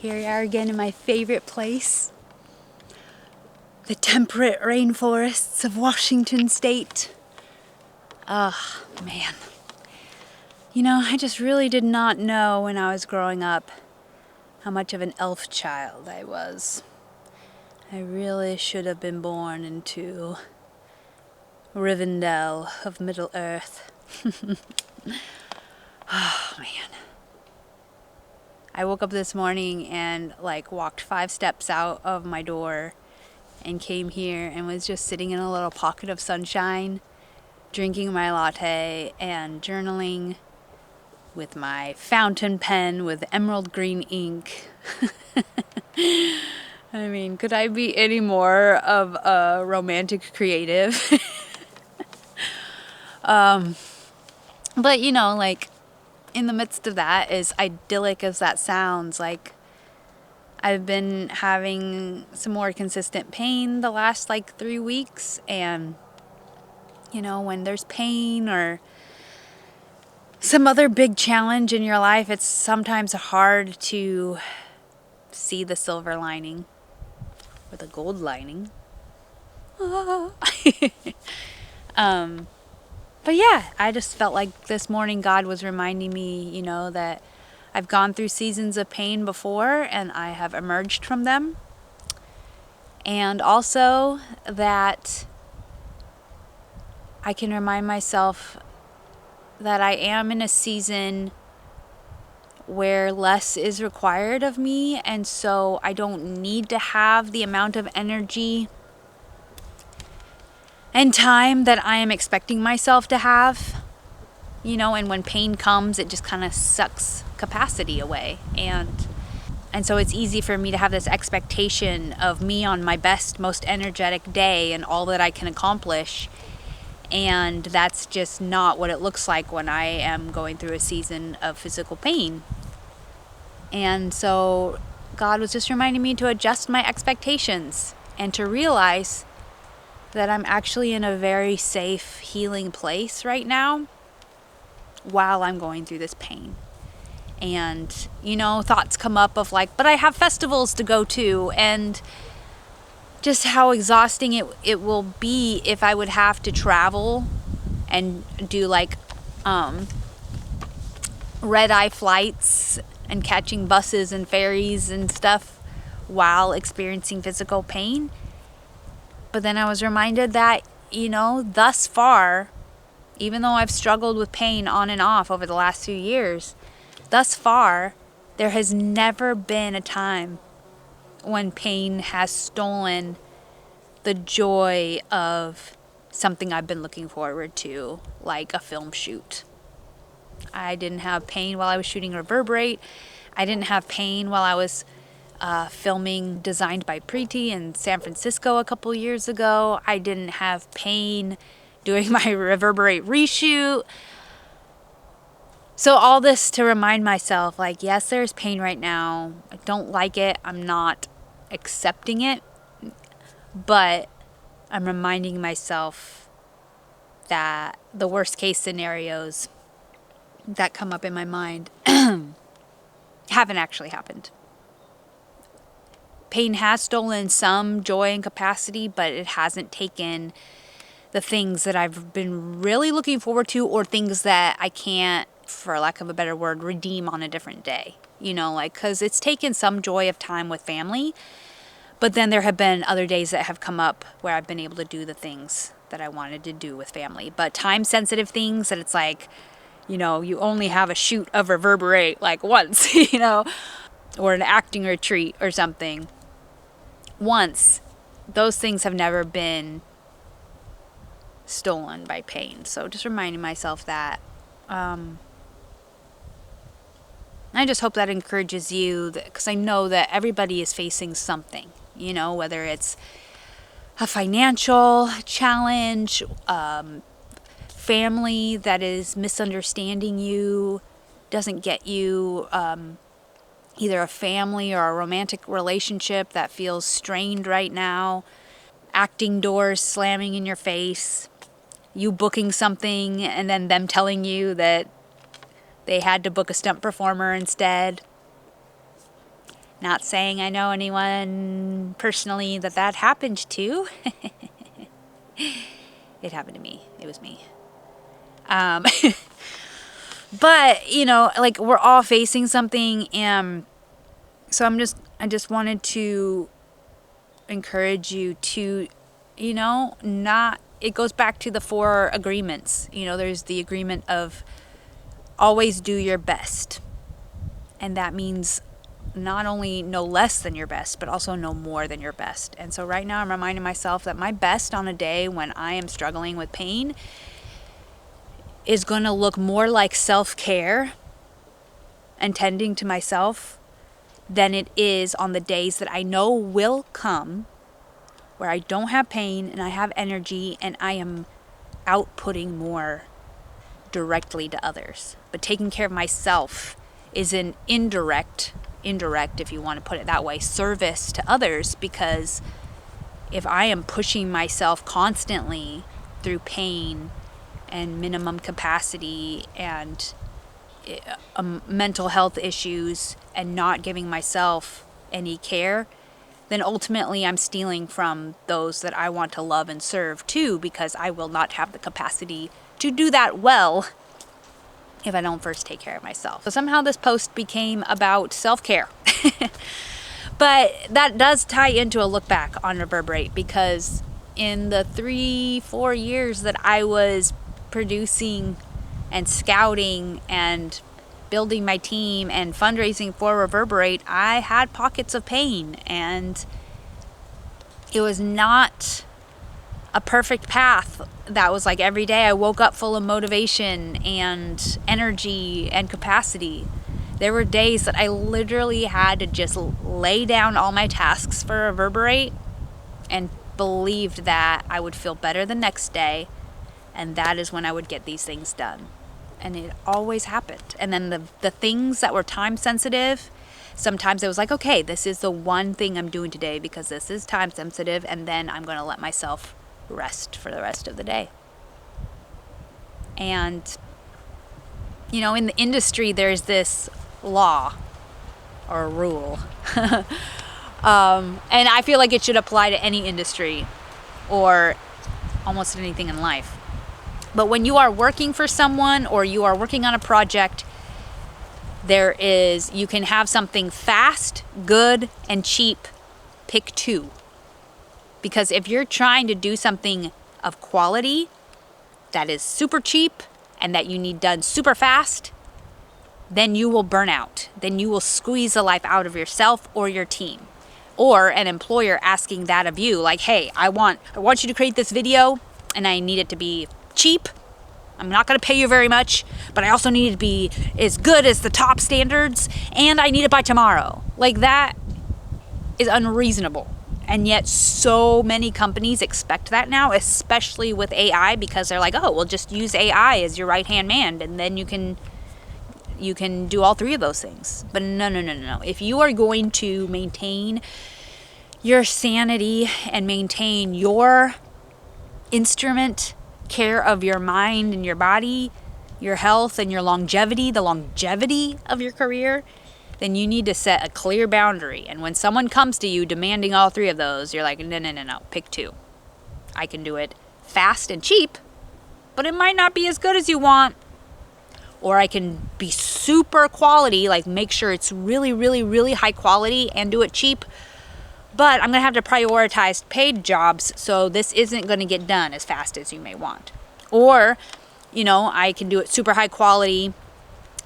Here we are again in my favorite place, the temperate rainforests of Washington State. Oh, man. You know, I just really did not know when I was growing up how much of an elf child I was. I really should have been born into Rivendell of Middle Earth. Oh, man. I woke up this morning and walked 5 steps out of my door and came here and was just sitting in a little pocket of sunshine, drinking my latte and journaling with my fountain pen with emerald green ink. I mean, could I be any more of a romantic creative? But you know, in the midst of that, as idyllic as that sounds, I've been having some more consistent pain the last 3 weeks, and you know, when there's pain or some other big challenge in your life, it's sometimes hard to see the silver lining or the gold lining. But yeah, I just felt like this morning God was reminding me, you know, that I've gone through seasons of pain before and I have emerged from them. And also that I can remind myself that I am in a season where less is required of me, and so I don't need to have the amount of energy and time that I am expecting myself to have, you know, and when pain comes, it just kind of sucks capacity away. And so it's easy for me to have this expectation of me on my best, most energetic day and all that I can accomplish. And that's just not what it looks like when I am going through a season of physical pain. And so God was just reminding me to adjust my expectations and to realize that I'm actually in a very safe, healing place right now while I'm going through this pain. And, you know, thoughts come up of but I have festivals to go to, and just how exhausting it will be if I would have to travel and do red-eye flights and catching buses and ferries and stuff while experiencing physical pain. But then I was reminded that, you know, thus far, even though I've struggled with pain on and off over the last few years, thus far, there has never been a time when pain has stolen the joy of something I've been looking forward to, like a film shoot. I didn't have pain while I was shooting Reverberate. I didn't have pain while I was filming Designed by Preeti in San Francisco a couple years ago. I didn't have pain doing my Reverberate reshoot. So all this to remind myself, yes, there's pain right now. I don't like it. I'm not accepting it. But I'm reminding myself that the worst case scenarios that come up in my mind haven't actually happened. Pain has stolen some joy and capacity, but it hasn't taken the things that I've been really looking forward to, or things that I can't, for lack of a better word, redeem on a different day. You know, because it's taken some joy of time with family, but then there have been other days that have come up where I've been able to do the things that I wanted to do with family. But time-sensitive things that it's you know, you only have a shoot of Reverberate once, you know, or an acting retreat or something. Once, those things have never been stolen by pain. So just reminding myself that. I just hope that encourages you, because I know that everybody is facing something, you know, whether it's a financial challenge, family that is misunderstanding you, doesn't get you, either a family or a romantic relationship that feels strained right now, acting doors slamming in your face, you booking something and then them telling you that they had to book a stunt performer instead. Not saying I know anyone personally that happened to. It happened to me. It was me. But, you know, like, we're all facing something, and so I just wanted to encourage you to, you know, it goes back to the 4 agreements. You know, there's the agreement of always do your best. And that means not only no less than your best, but also no more than your best. And so right now I'm reminding myself that my best on a day when I am struggling with pain is going to look more like self-care and tending to myself than it is on the days that I know will come, where I don't have pain and I have energy and I am outputting more directly to others. But taking care of myself is an indirect, if you want to put it that way, service to others, because if I am pushing myself constantly through pain and minimum capacity and mental health issues and not giving myself any care, then ultimately I'm stealing from those that I want to love and serve too, because I will not have the capacity to do that well if I don't first take care of myself. So somehow this post became about self-care. But that does tie into a look back on Reverberate, because in the 3-4 years that I was producing and scouting and building my team and fundraising for Reverberate, I had pockets of pain, and it was not a perfect path. That was like every day I woke up full of motivation and energy and capacity. There were days that I literally had to just lay down all my tasks for Reverberate and believed that I would feel better the next day, and that is when I would get these things done. And it always happened. And then the things that were time sensitive, sometimes it was like, okay, this is the one thing I'm doing today because this is time sensitive, and then I'm going to let myself rest for the rest of the day. And, you know, in the industry, there's this law or rule. And I feel like it should apply to any industry or almost anything in life. But when you are working for someone or you are working on a project, you can have something fast, good, and cheap. Pick 2. Because if you're trying to do something of quality that is super cheap and that you need done super fast, then you will burn out. Then you will squeeze the life out of yourself or your team. Or an employer asking that of you, like, hey, I want you to create this video and I need it to be cheap. I'm not going to pay you very much, but I also need it to be as good as the top standards, and I need it by tomorrow. Like, that is unreasonable. And yet so many companies expect that now, especially with AI, because they're like, oh, well, just use AI as your right-hand man, and then you can do all 3 of those things. But no. If you are going to maintain your sanity and maintain your instrument care of your mind and your body, your health and your longevity, the longevity of your career, then you need to set a clear boundary. And when someone comes to you demanding all 3 of those, you're like, no, pick 2. I can do it fast and cheap, but it might not be as good as you want. Or I can be super quality, like make sure it's really, really, really high quality and do it cheap, but I'm going to have to prioritize paid jobs, so this isn't going to get done as fast as you may want. Or, you know, I can do it super high quality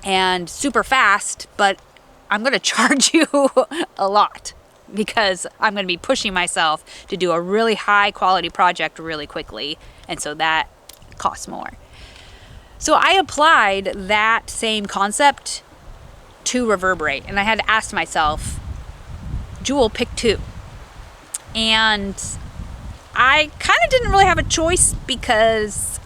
and super fast, but I'm going to charge you a lot because I'm going to be pushing myself to do a really high quality project really quickly, and so that costs more. So I applied that same concept to Reverberate, and I had to ask myself, Jewel, pick 2. And I kind of didn't really have a choice because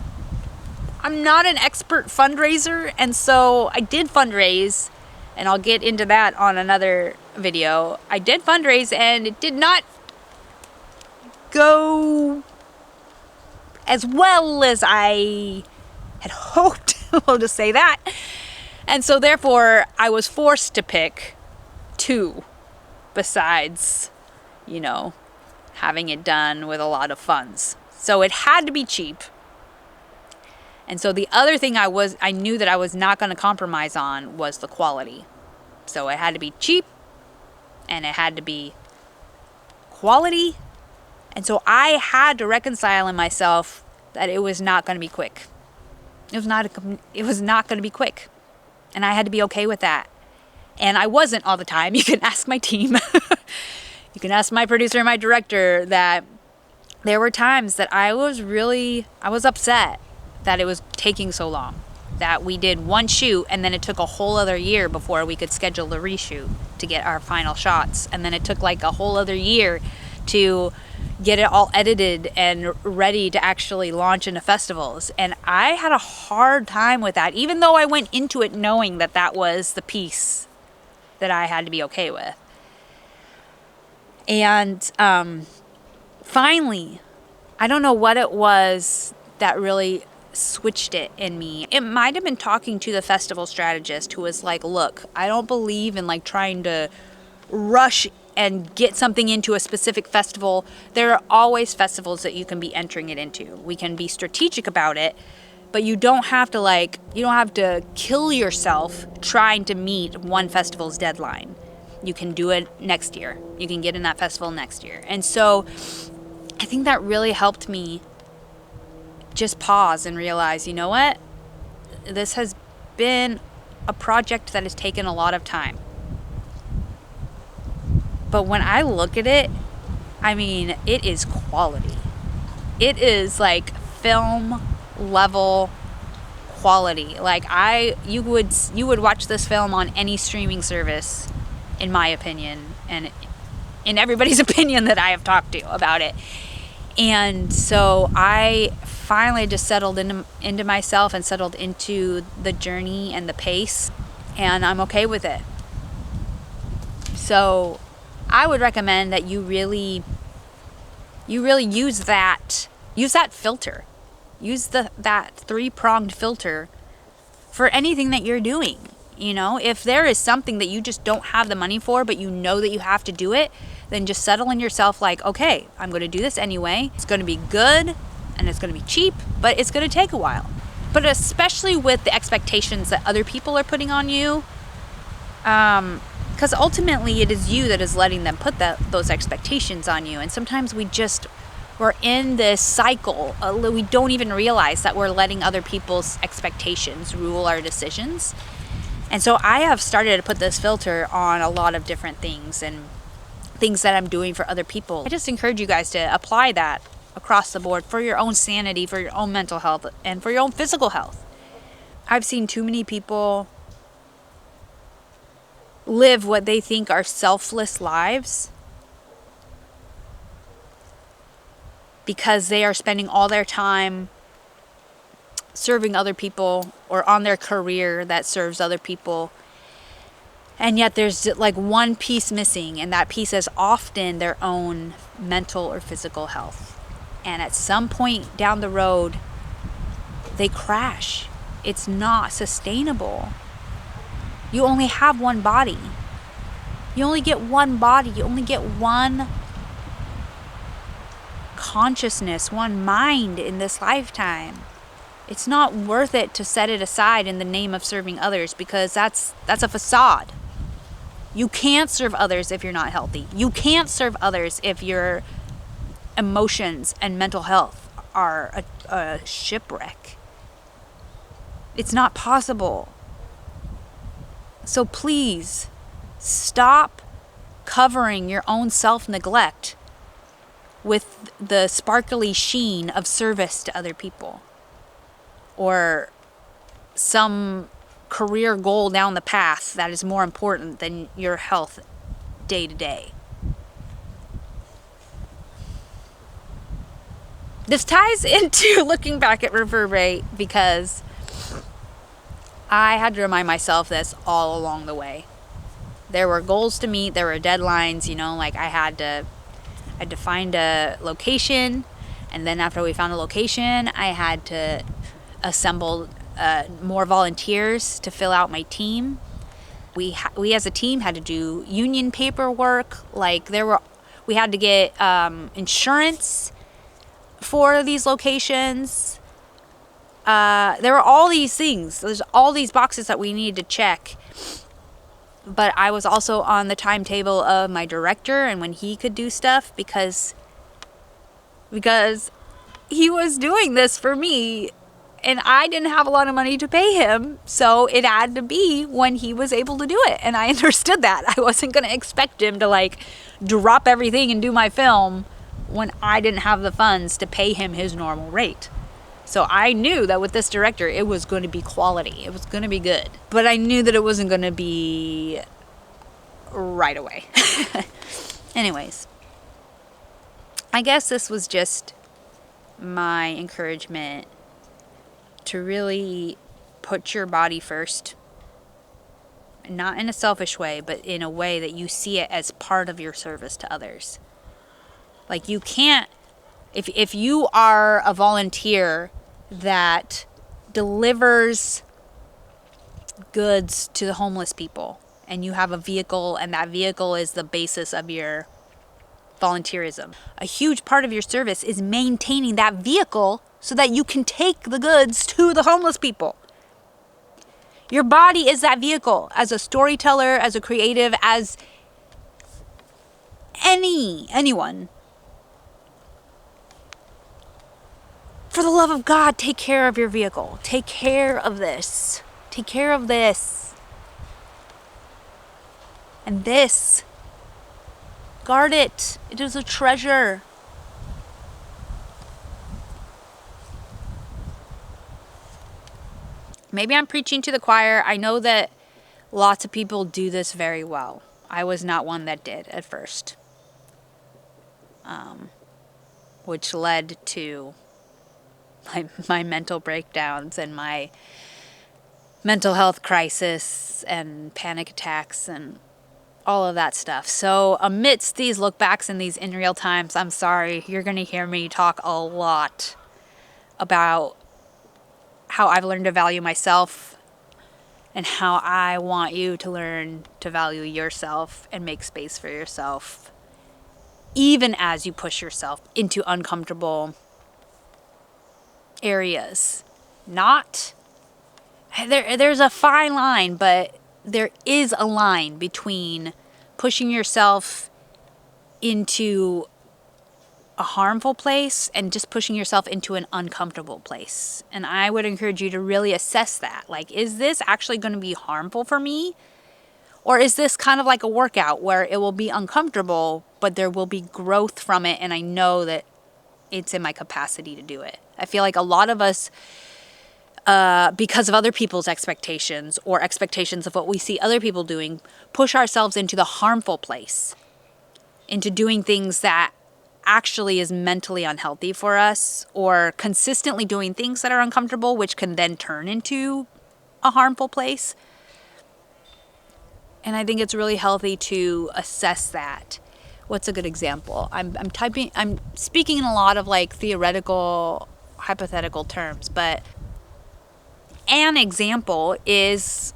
I'm not an expert fundraiser, and so I did fundraise, and I'll get into that on another video. I did fundraise, and it did not go as well as I had hoped. We'll just say that. And so therefore I was forced to pick 2 besides, you know, having it done with a lot of funds. So it had to be cheap. And so the other thing I knew that I was not going to compromise on was the quality. So it had to be cheap and it had to be quality. And so I had to reconcile in myself that it was not going to be quick. It was not going to be quick. And I had to be okay with that. And I wasn't all the time. You can ask my team. You can ask my producer and my director that there were times that I was upset that it was taking so long. That we did one shoot and then it took a whole other year before we could schedule the reshoot to get our final shots. And then it took like a whole other year to get it all edited and ready to actually launch into festivals. And I had a hard time with that, even though I went into it knowing that that was the piece that I had to be okay with. And finally, I don't know what it was that really switched it in me. It might have been talking to the festival strategist who was like, look, I don't believe in like trying to rush and get something into a specific festival. There are always festivals that you can be entering it into. We can be strategic about it, but you don't have to kill yourself trying to meet one festival's deadline. You can do it next year. You can get in that festival next year. And so I think that really helped me just pause and realize, you know what? This has been a project that has taken a lot of time. But when I look at it, I mean, it is quality. It is like film level quality. Like you would watch this film on any streaming service, in my opinion, and in everybody's opinion that I have talked to about it. And so I finally just settled into myself and settled into the journey and the pace, and I'm okay with it. So I would recommend that you really use that filter. Use that 3-pronged filter for anything that you're doing. You know, if there is something that you just don't have the money for, but you know that you have to do it, then just settle in yourself like, okay, I'm going to do this anyway. It's going to be good and it's going to be cheap, but it's going to take a while. But especially with the expectations that other people are putting on you, because ultimately it is you that is letting them put those expectations on you. And sometimes we're in this cycle. We don't even realize that we're letting other people's expectations rule our decisions. And so I have started to put this filter on a lot of different things and things that I'm doing for other people. I just encourage you guys to apply that across the board for your own sanity, for your own mental health, and for your own physical health. I've seen too many people live what they think are selfless lives because they are spending all their time serving other people or on their career that serves other people. And yet there's like one piece missing, and that piece is often their own mental or physical health. And at some point down the road, they crash. It's not sustainable. You only have one body. You only get one body. You only get one consciousness, one mind in this lifetime. It's not worth it to set it aside in the name of serving others, because that's a facade. You can't serve others if you're not healthy. You can't serve others if your emotions and mental health are a shipwreck. It's not possible. So please stop covering your own self-neglect with the sparkly sheen of service to other people or some career goal down the path that is more important than your health day to day. This ties into looking back at Reverberate because I had to remind myself this all along the way. There were goals to meet, there were deadlines, like I had to find a location, and then after we found a location, I had to assemble more volunteers to fill out my team. We as a team had to do union paperwork. Like we had to get insurance for these locations. There were all these things. There's all these boxes that we needed to check. But I was also on the timetable of my director and when he could do stuff because he was doing this for me and I didn't have a lot of money to pay him. So it had to be when he was able to do it. And I understood that. I wasn't going to expect him to like drop everything and do my film when I didn't have the funds to pay him his normal rate. So I knew that with this director, it was going to be quality. It was going to be good. But I knew that it wasn't going to be right away. Anyways, I guess this was just my encouragement to really put your body first. Not in a selfish way, but in a way that you see it as part of your service to others. Like you can't, if you are a volunteer that delivers goods to the homeless people and you have a vehicle and that vehicle is the basis of your volunteerism, a huge part of your service is maintaining that vehicle so that you can take the goods to the homeless people. Your body is that vehicle as a storyteller, as a creative, as anyone. For the love of God, take care of your vehicle. Take care of this. Take care of this. And this. Guard it. It is a treasure. Maybe I'm preaching to the choir. I know that lots of people do this very well. I was not one that did at first. Which led to my mental breakdowns and my mental health crisis and panic attacks and all of that stuff. So amidst these look backs and these in real times, I'm sorry, you're going to hear me talk a lot about how I've learned to value myself and how I want you to learn to value yourself and make space for yourself, even as you push yourself into uncomfortable areas. There's a fine line, but there is a line between pushing yourself into a harmful place and just pushing yourself into an uncomfortable place. And I would encourage you to really assess that. Like, is this actually going to be harmful for me? Or is this kind of like a workout where it will be uncomfortable, but there will be growth from it and I know that it's in my capacity to do it? I feel like a lot of us, because of other people's expectations or expectations of what we see other people doing, push ourselves into the harmful place, into doing things that actually is mentally unhealthy for us, or consistently doing things that are uncomfortable, which can then turn into a harmful place. And I think it's really healthy to assess that. What's a good example? I'm speaking in a lot of like theoretical, hypothetical terms, but an example is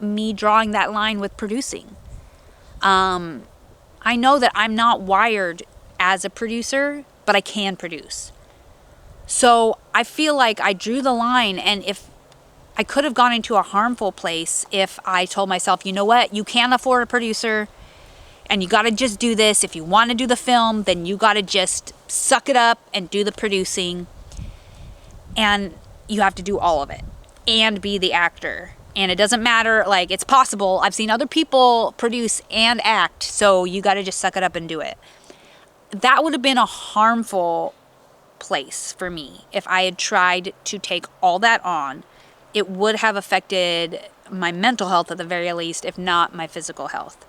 me drawing that line with producing. I know that I'm not wired as a producer, but I can produce. So I feel like I drew the line, and if I could have gone into a harmful place if I told myself, you know what, you can't afford a producer and you got to just do this. If you want to do the film, then you got to just suck it up and do the producing. And you have to do all of it and be the actor. And it doesn't matter, like, it's possible. I've seen other people produce and act, so you got to just suck it up and do it. That would have been a harmful place for me if I had tried to take all that on. It would have affected my mental health at the very least, if not my physical health,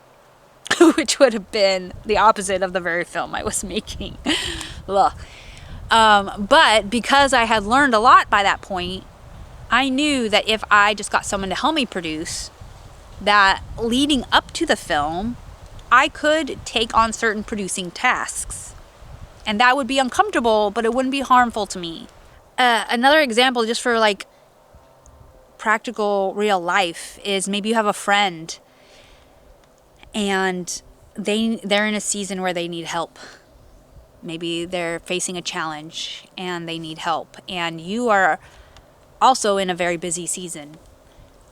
which would have been the opposite of the very film I was making. Ugh. But because I had learned a lot by that point, I knew that if I just got someone to help me produce, that leading up to the film, I could take on certain producing tasks. And that would be uncomfortable, but it wouldn't be harmful to me. Another example, just for like practical real life, is maybe you have a friend and they're in a season where they need help. Maybe they're facing a challenge and they need help, and you are also in a very busy season.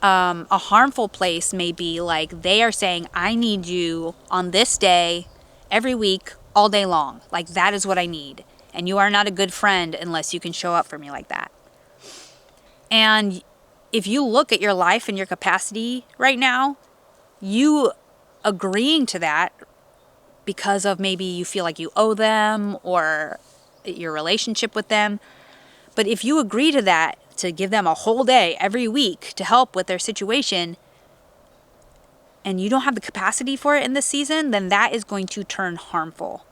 A harmful place may be like they are saying, I need you on this day, every week, all day long. Like, that is what I need. And you are not a good friend unless you can show up for me like that. And if you look at your life and your capacity right now, you agreeing to that because of maybe you feel like you owe them or your relationship with them. But if you agree to that, to give them a whole day every week to help with their situation, and you don't have the capacity for it in this season, then that is going to turn harmful.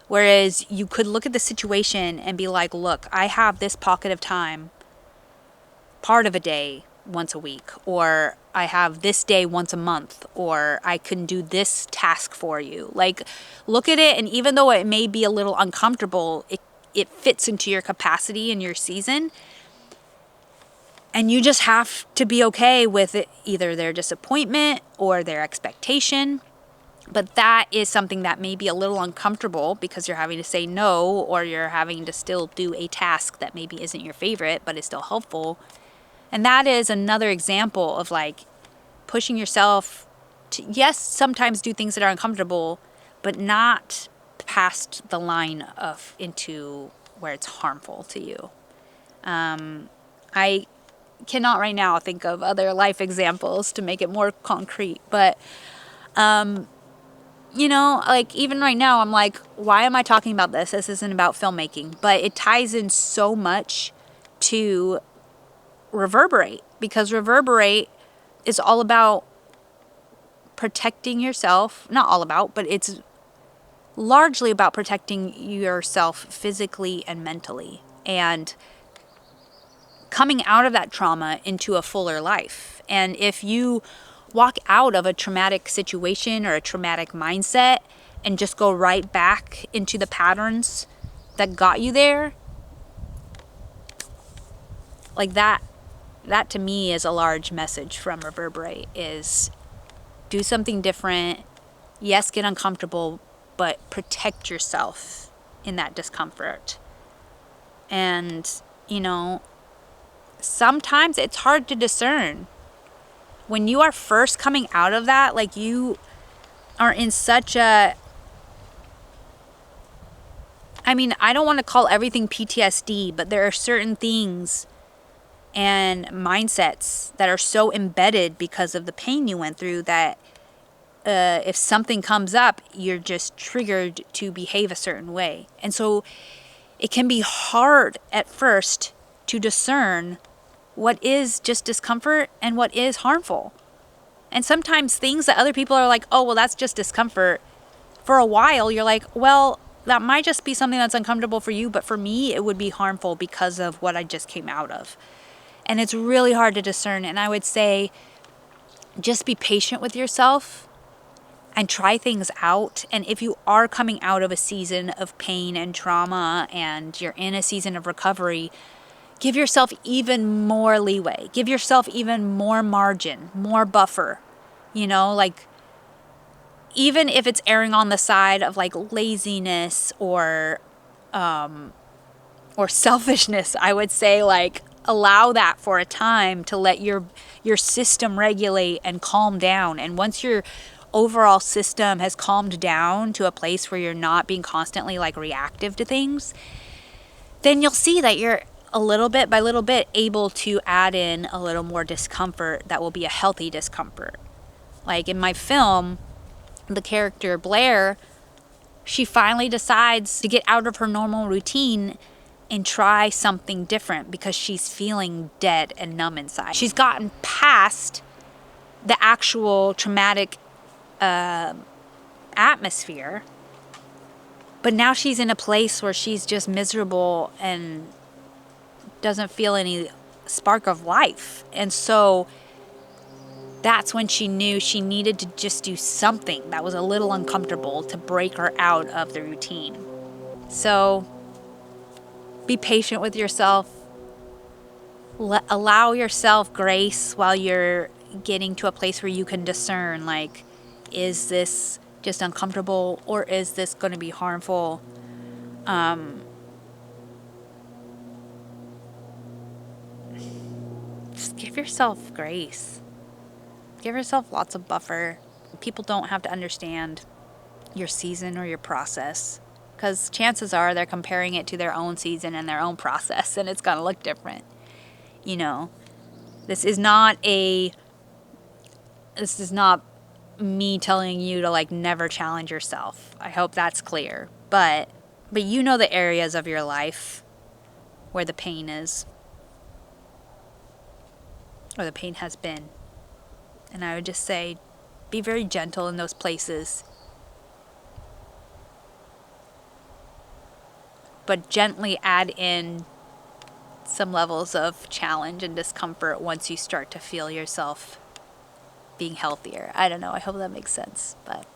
Whereas you could look at the situation and be like, look, I have this pocket of time, part of a day once a week, or I have this day once a month, or I can do this task for you. Like, look at it, and even though it may be a little uncomfortable, it fits into your capacity in your season. And you just have to be okay with it, either their disappointment or their expectation. But that is something that may be a little uncomfortable because you're having to say no, or you're having to still do a task that maybe isn't your favorite, but is still helpful. And that is another example of like pushing yourself to, yes, sometimes do things that are uncomfortable, but not past the line of into where it's harmful to you. I cannot right now think of other life examples to make it more concrete, but you know, like even right now I'm like, why am I talking about this? This isn't about filmmaking, but it ties in so much to Reverberate, because Reverberate is all about protecting yourself. Not all about, but it's largely about protecting yourself physically and mentally, and coming out of that trauma into a fuller life. And if you walk out of a traumatic situation or a traumatic mindset and just go right back into the patterns that got you there, like that to me is a large message from Reverberate, is do something different. Yes, get uncomfortable, but protect yourself in that discomfort. And, you know, sometimes it's hard to discern. When you are first coming out of that, like you are in such a, I mean, I don't want to call everything PTSD, but there are certain things and mindsets that are so embedded because of the pain you went through that if something comes up, you're just triggered to behave a certain way. And so it can be hard at first to discern what is just discomfort and what is harmful. And sometimes things that other people are like, oh, well, that's just discomfort. For a while, you're like, well, that might just be something that's uncomfortable for you, but for me, it would be harmful because of what I just came out of. And it's really hard to discern. And I would say just be patient with yourself and try things out. And if you are coming out of a season of pain and trauma and you're in a season of recovery, give yourself even more leeway. Give yourself even more margin, more buffer. You know, like even if it's erring on the side of like laziness or selfishness, I would say like allow that for a time to let your system regulate and calm down. And once your overall system has calmed down to a place where you're not being constantly like reactive to things, then you'll see that you're a little bit by little bit able to add in a little more discomfort that will be a healthy discomfort. Like in my film, the character Blair, she finally decides to get out of her normal routine and try something different because she's feeling dead and numb inside. She's gotten past the actual traumatic atmosphere, but now she's in a place where she's just miserable and doesn't feel any spark of life. And so that's when she knew she needed to just do something that was a little uncomfortable to break her out of the routine. So be patient with yourself. Allow yourself grace while you're getting to a place where you can discern, like, is this just uncomfortable or is this going to be harmful? Just give yourself grace. Give yourself lots of buffer. People don't have to understand your season or your process, because chances are they're comparing it to their own season and their own process, and it's going to look different. You know, this is not me telling you to like never challenge yourself. I hope that's clear. But you know the areas of your life where the pain is, or the pain has been. And I would just say, be very gentle in those places. But gently add in some levels of challenge and discomfort once you start to feel yourself being healthier. I don't know. I hope that makes sense. But